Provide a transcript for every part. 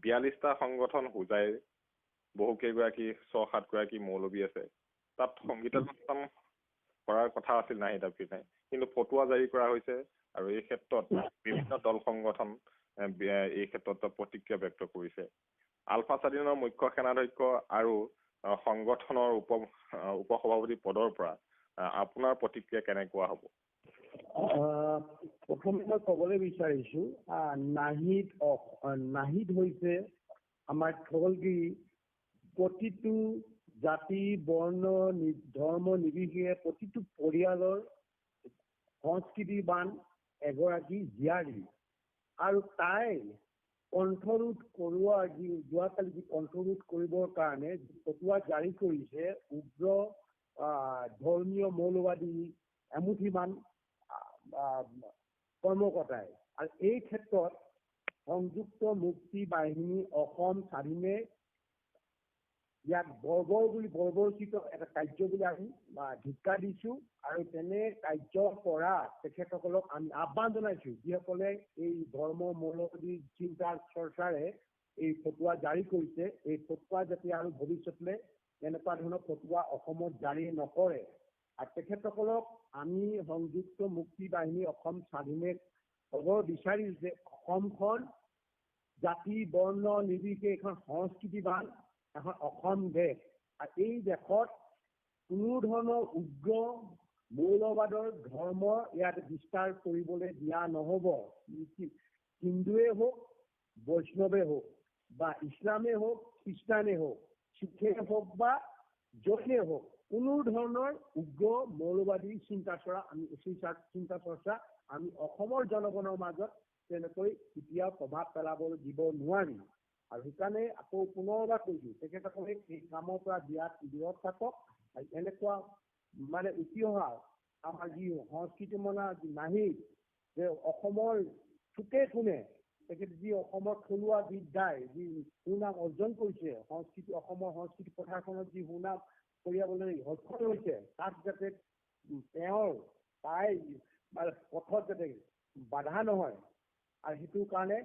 42টা সংগঠন হোজাই বহুকেইগৰাকী 6-7 গৰাকী মৌলবী আছে তাত সংগীতানুষ্ঠান কৰাৰ কথা আছিল নাহিদ আফ্ৰিদি নাই কিন্তু ফটোৱা জাৰি কৰা হৈছে আৰু এই ক্ষেত্ৰত বিভিন্ন দল সংগঠন এই ক্ষেত্ৰত প্ৰতিক্ৰিয়া ব্যক্ত কৰিছে আলফা স্বাধীনৰ মুখ্য সেনাধ্যক্ষ আৰু সংগঠনৰ উপসভাপতি পদৰ পৰা আপোনাৰ প্ৰতিক্ৰিয়া কেনেকুৱা হ'ব প্ৰথমে মই ক'বলৈ বিচাৰিছো নাহিদ হৈছে আমাৰ থলগিৰি প্ৰতিটো জাতি বৰ্ণ ধৰ্ম নিৰ্বিশেষে প্ৰতিটো পৰিয়ালৰ সংস্কৃতিবান এগৰাকী জীয়াৰী আৰু তাই কণ্ঠৰোধ কৰোৱা যোৱাকালি যি কণ্ঠৰোধ কৰিবৰ কাৰণে ফটোৱা জাৰি কৰিছে উগ্ৰ ধৰ্মীয় মৌলবাদী এমুঠিমান কৰ্মকৰ্তাই আৰু এই ক্ষেত্ৰত সংযুক্ত মুক্তি বাহিনী অসম স্বাধীনে ইয়াক বৰ্বৰচিত এটা কাৰ্য বুলি আমি ধিক্কাৰ দিছো আৰু তেনে কাৰ্যৰ পৰা তেখেতসকলক আমি আহ্বান জনাইছো যিসকলে এই ধৰ্ম মৌলবাদী চিন্তাৰ চৰ্চাৰে এই ফটোৱা জাৰি কৰিছে এই ফটোৱা যাতে আৰু ভৱিষ্যতলৈ এনেকুৱা ধৰণৰ ফটোৱা অসমত জাৰি নকৰে আৰু তেখেতসকলক আমি সংযুক্ত মুক্তি বাহিনী অসম স্বাধীনে ক'ব বিচাৰিছো যে অসমখন জাতি বৰ্ণ নিৰ্বিশেষে এখন সংস্কৃতিবান এখন অসম দেশ আৰু এই দেশত কোনো ধৰণৰ উগ্ৰ মৌলবাদৰ ধৰ্ম ইয়াত বিস্তাৰ কৰিবলৈ দিয়া নহ'ব হিন্দুৱে হওক বৈষ্ণৱে হওক বা ইছলামেই হওক খ্ৰীষ্টানেই হওক শিখেই হওক বা জৈনে হওক কোনো ধৰণৰ উগ্ৰ মৌলবাদী চিন্তা চৰ্চা আমি অসমৰ জনগণৰ মাজত তেনেকৈ কেতিয়াও প্ৰভাৱ পেলাবলৈ দিব নোৱাৰিম আৰু সেইকাৰণে আকৌ পুনৰবাৰ কৈছো তেখেতসকলে এই কামৰ পৰা বিৰত থাকক আৰু এনেকুৱা মানে উঠি অহা আমাৰ যি সংস্কৃতি মনা নাহিদ যে অসমৰ চুকে কোণে তেখেতে যি অসমৰ থলুৱা বিদ্যাই যি সুনাম অৰ্জন কৰিছে অসমৰ সংস্কৃতি প্ৰশাসনত যি সুনাম কঢ়িয়াবলৈ সক্ষম হৈছে তাক যাতে তাই পথত যাতে বাধা নহয় আৰু সেইটো কাৰণে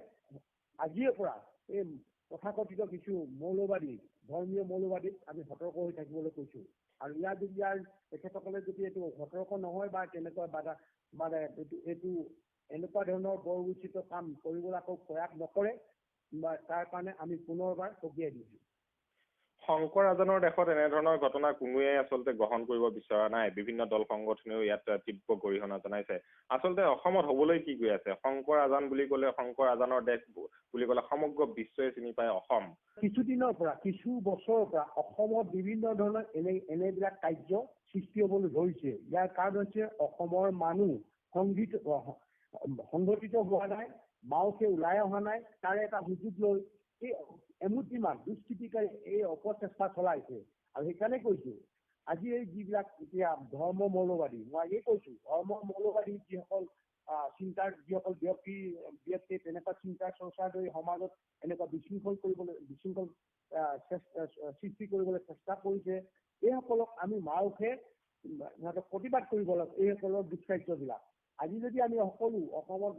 আজিৰে পৰা এই তথাকথিত কিছু মৌলবাদী ধৰ্মীয় মৌলবাদীক আমি সতৰ্ক হৈ থাকিবলৈ কৈছো আৰু ইয়াৰ তেখেতসকলে যদি এইটো সতৰ্ক নহয় বা তেনেকুৱা বাধা এইটো এনেকুৱা ধৰণৰ বৰ্বৰোচিত কাম কৰিবলৈ আকৌ প্ৰয়াস নকৰে তাৰ কাৰণে আমি পুনৰবাৰ সকীয়াই দিছো শংকৰ আজানৰ দেশত এনেধৰণৰ ঘটনা কোনোৱে আচলতে গ্ৰহণ কৰিব বিচৰা নাই বিভিন্ন দল সংগঠনেও ইয়াত তীব্ৰ গৰিহণা জনাইছে আচলতে অসমত হবলৈ কি গৈ আছে শংকৰ আজান বুলি ক'লে শংকৰ আজানৰ দেশ বুলি ক'লে সমগ্ৰ বিশ্বই চিনি পায় অসম কিছুদিনৰ পৰা কিছু বছৰৰ পৰা অসমত বিভিন্ন ধৰণৰ এনেবিলাক কাৰ্য সৃষ্টি হ'বলৈ ধৰিছে ইয়াৰ কাৰণ হৈছে অসমৰ মানুহ সংগঠিত হোৱা নাই মাওকে ওলাই অহা নাই তাৰে এটা সুযোগ লৈ এই এমুঠিমান দুষ্কৃতিকাৰী এই অপচেষ্টা চলাইছে আৰু সেইকাৰণে কৈছো আজি এই যিবিলাক এতিয়া ধৰ্ম মৌলবাদী মই আগেয়ে কৈছো ধৰ্ম মৌলবাদী যিসকল চিন্তাৰ যিসকল ব্যক্তি তেনেকুৱা চিন্তাৰ চৰ্চাৰ দৰে সমাজত এনেকুৱা বিশৃংখল সৃষ্টি কৰিবলৈ চেষ্টা কৰিছে এইসকলক আমি মাওকে সিহঁতক প্ৰতিবাদ কৰিব লাগে এইসকলৰ দুষ্কাৰ্যবিলাক আজি যদি আমি অসমৰ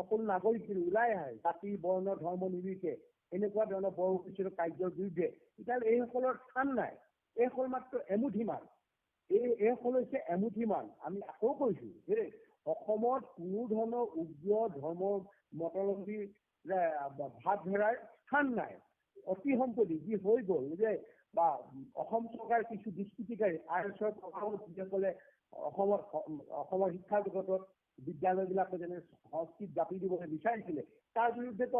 সকলো নাগৰিক ওলাই আহে জাতি বৰ্ণ ধৰ্ম নিৰ্বিশেষে এনেকুৱা ধৰণৰ বৰ্বৰোচিত কাৰ্যৰ বিৰুদ্ধে তেতিয়াহ'লে এইসকলৰ স্থান নাই এইসকল মাত্ৰ এমুঠিমান এইসকল হৈছে এমুঠিমান আমি আকৌ কৈছো যে অসমত কোনো ধৰণৰ উগ্ৰ ধৰ্মৰ মতলম্বী ভাৱ ধৰাৰ স্থান নাই অতি সম্প্ৰতি যি হৈ গ'ল যে বা অসম চৰকাৰ কিছু দুষ্কৃতিকাৰী ISৰ প্ৰভাৱত যিসকলে অসমৰ শিক্ষা জগতত বিদ্যালয়বিলাকে যেনে সংস্কৃত জাপি দিবলৈ বিচাৰিছিলে তাৰ বিৰুদ্ধেতো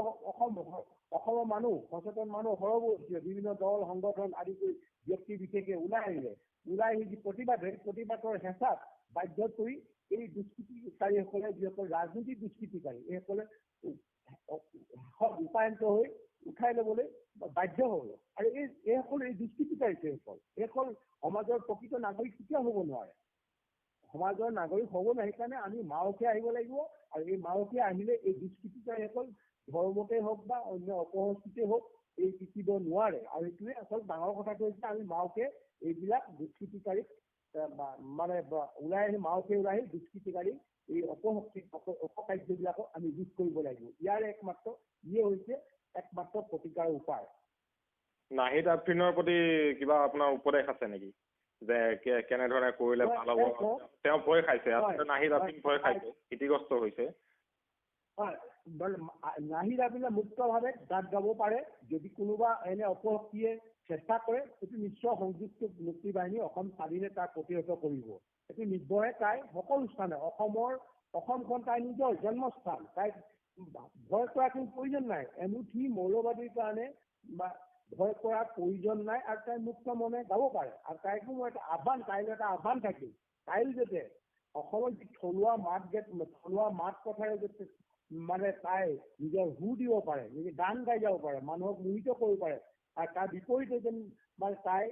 অসমৰ মানুহ সচেতন মানুহ সৰব হৈছিলে বিভিন্ন দল সংগঠন আদি কৰি ব্যক্তি বিশেষে ওলাই আহি যি প্ৰতিবাদৰ হেঁচাত বাধ্য কৰি এই দুষ্কৃতিকাৰীসকলে যিসকল ৰাজনৈতিক দুষ্কৃতিকাৰী এইসকলে ৰূপায়ন্ত হৈ উঠাই ল'বলৈ বাধ্য হ'ল আৰু এইসকল এই দুষ্কৃতিকাৰী এইসকল সমাজৰ প্ৰকৃত নাগৰিক কেতিয়াও হ'ব নোৱাৰে সমাজৰ নাগৰিক হ'ব নাই সেইকাৰণে আমি মাওকে আহিব লাগিব আৰু এই মাওকে আহিলে এই দুষ্কৃতিকাৰীসকল ধৰ্মতে হওক বা অন্য অপসংস্কৃতিয়ে হওক এই টিকিব নোৱাৰে আৰু এইটোৱে আচল ডাঙৰ কথাটো হৈছে আমি মাওকে এইবিলাক দুষ্কৃতিকাৰীক ওলাই আহি মাওকে ওলাই আহি দুষ্কৃতিকাৰী এই অপকাৰ্যবিলাকক আমি ৰোধ কৰিব লাগিব ইয়াৰ একমাত্ৰ হৈছে একমাত্ৰ প্ৰতিকাৰৰ উপায়। নাহিদ আফ্ৰিনৰ প্ৰতি কিবা আপোনাৰ উপদেশ আছে নেকি যে কেনেধৰণে কৰিলে ভাল হ'ব? তেওঁ ভয় খাইছে, আচলতে নাহিদ আফ্ৰিন ভয় খাইছে, ক্ষতিগ্ৰস্ত হৈছে। হয়, নাহিদ আফ্ৰিনে মুক্তভাৱে গান গাব পাৰে। যদি কোনোবা এনে অপশক্তিয়ে চেষ্টা কৰে, সেইটো নিশ্চয় সংযুক্ত মুক্তি বাহিনী অসম স্বাধীনে তাক প্ৰতিহত কৰিব। সেইটো নিৰ্ভয়ে তাই সকলো স্থানে অসমখন তাইৰ নিজৰ জন্মস্থান, তাইক ভয় কৰাৰ কোনো প্ৰয়োজন নাই। এমুঠি মৌলবাদীৰ কাৰণে বা ভয় কৰাৰ প্ৰয়োজন নাই, আৰু তাই মুক্ত মনে গাব পাৰে। আৰু তাইকো মই এটা আহ্বান, তাইলৈ এটা আহ্বান থাকিল, তাইও যাতে অসমৰ যি থলুৱা মাত কথাৰে যাতে মানে তাই নিজৰ সুৰ দিব পাৰে, নিজে গান গাই যাব পাৰে, মানুহক মোহিত কৰিব পাৰে। আৰু তাৰ বিপৰীতে যেন মানে তাই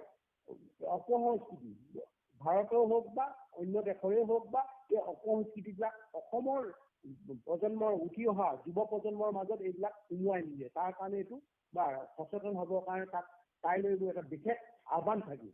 অপসংস্কৃতি, ভাৰতৰ হওক বা অন্য দেশৰে হওক বা এই অপসংস্কৃতিবিলাক অসমৰ প্ৰজন্মৰ উঠি অহা যুৱ প্ৰজন্মৰ মাজত এইবিলাক সোমোৱাই নিদিয়ে। তাৰ কাৰণে এইটো বা সচেতন হ'বৰ কাৰণে তাইলৈ এটা বিশেষ আহ্বান থাকিল।